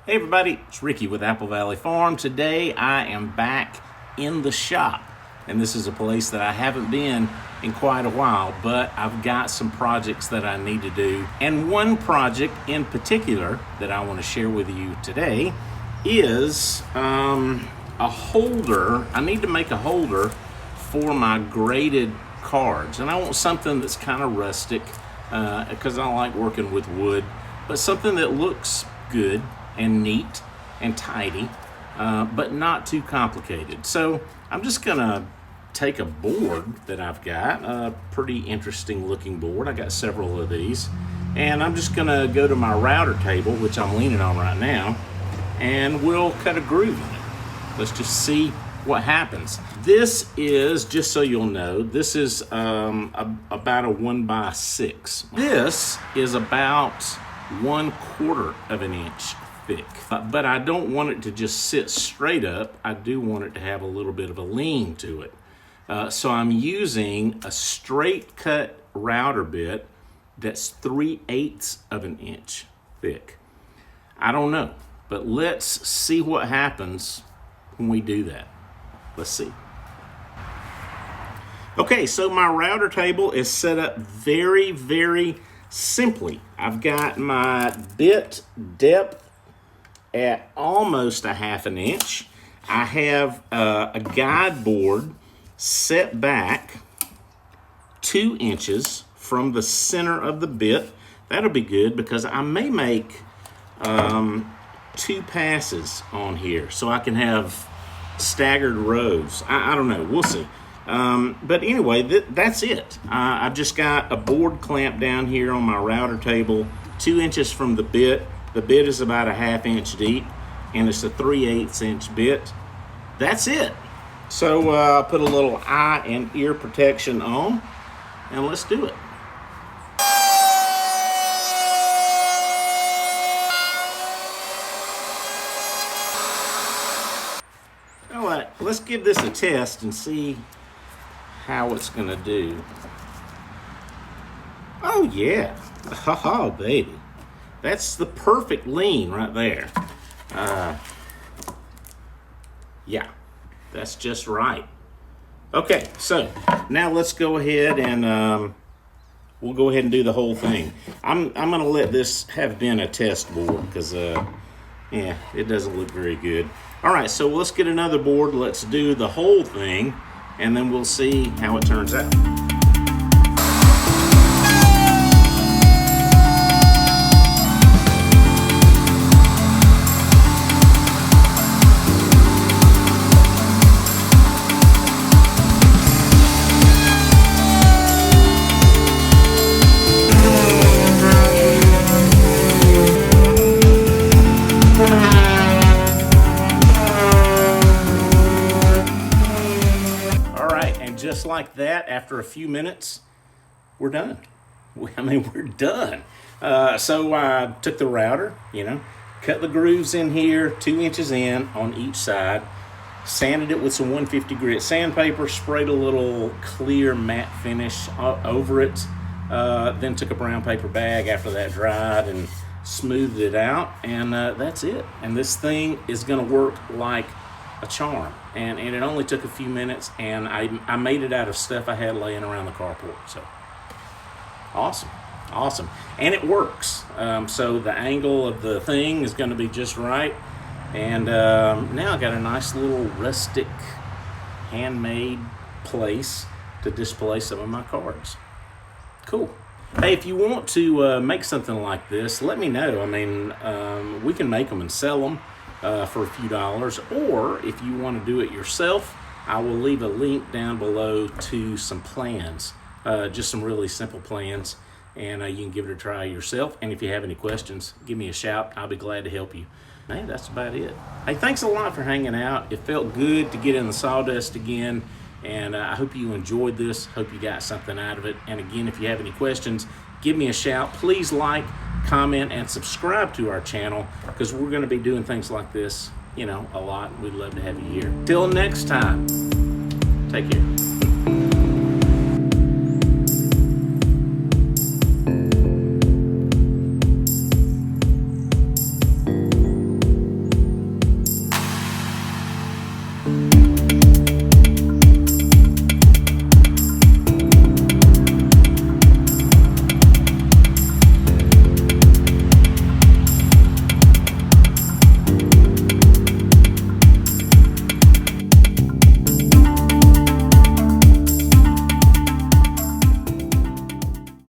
Hey everybody, it's Ricky with Apple Valley Farm. Today I am back in the shop, and this is a place that I haven't been in quite a while, but I've got some projects that I need to do. And one project in particular that I want to share with you today is a holder. I need to make a holder for my graded cards, and I want something that's kind of rustic because I like working with wood, but something that looks good and neat and tidy, but not too complicated. So I'm just gonna take a board that I've got, a pretty interesting looking board. I got several of these, and I'm just gonna go to my router table, which I'm leaning on right now, and we'll cut a groove in it. Let's just see what happens. This is, just so you'll know, this is about a 1x6. This is about 1/4 of an inch thick, but I don't want it to just sit straight up. I do want it to have a little bit of a lean to it. So I'm using a straight cut router bit that's 3/8 of an inch thick. I don't know, but let's see what happens when we do that. Let's see. Okay, so my router table is set up very, very simply. I've got my bit depth at almost a 1/2 inch. I have a guide board set back 2 inches from the center of the bit. That'll be good because I may make 2 passes on here so I can have staggered rows. I don't know, we'll see. But anyway, that's it. I've just got a board clamp down here on my router table, 2 inches from the bit. The bit is about a 1/2 inch deep, and it's a 3/8 inch bit. That's it. So I'll put a little eye and ear protection on, and let's do it. All right, let's give this a test and see how it's gonna do. Oh yeah, oh baby. That's the perfect lean right there. Yeah, that's just right. Okay, so now let's go ahead and we'll go ahead and do the whole thing. I'm gonna let this have been a test board because yeah, it doesn't look very good. All right, so let's get another board. Let's do the whole thing, and then we'll see how it turns out. Just like that, after a few minutes, we're done. I mean, we're done. So I took the router, cut the grooves in here, 2 inches in on each side, sanded it with some 150 grit sandpaper, sprayed a little clear matte finish over it, then took a brown paper bag after that dried and smoothed it out, and that's it. And this thing is gonna work like a charm, and it only took a few minutes, and I made it out of stuff I had laying around the carport. So awesome, and it works. So the angle of the thing is going to be just right, and now I got a nice little rustic handmade place to display some of my cards. Cool. Hey, if you want to make something like this, let me know. I mean, we can make them and sell them for a few dollars, or if you want to do it yourself, I will leave a link down below to some plans, just some really simple plans, and you can give it a try yourself. And if you have any questions, give me a shout. I'll be glad to help you. Hey, that's about it. Hey, thanks a lot for hanging out. It felt good to get in the sawdust again, and I hope you enjoyed this. Hope you got something out of it. And again, if you have any questions, give me a shout. Please like, comment, and subscribe to our channel, because we're going to be doing things like this, a lot. We'd love to have you here. Till next time, take care.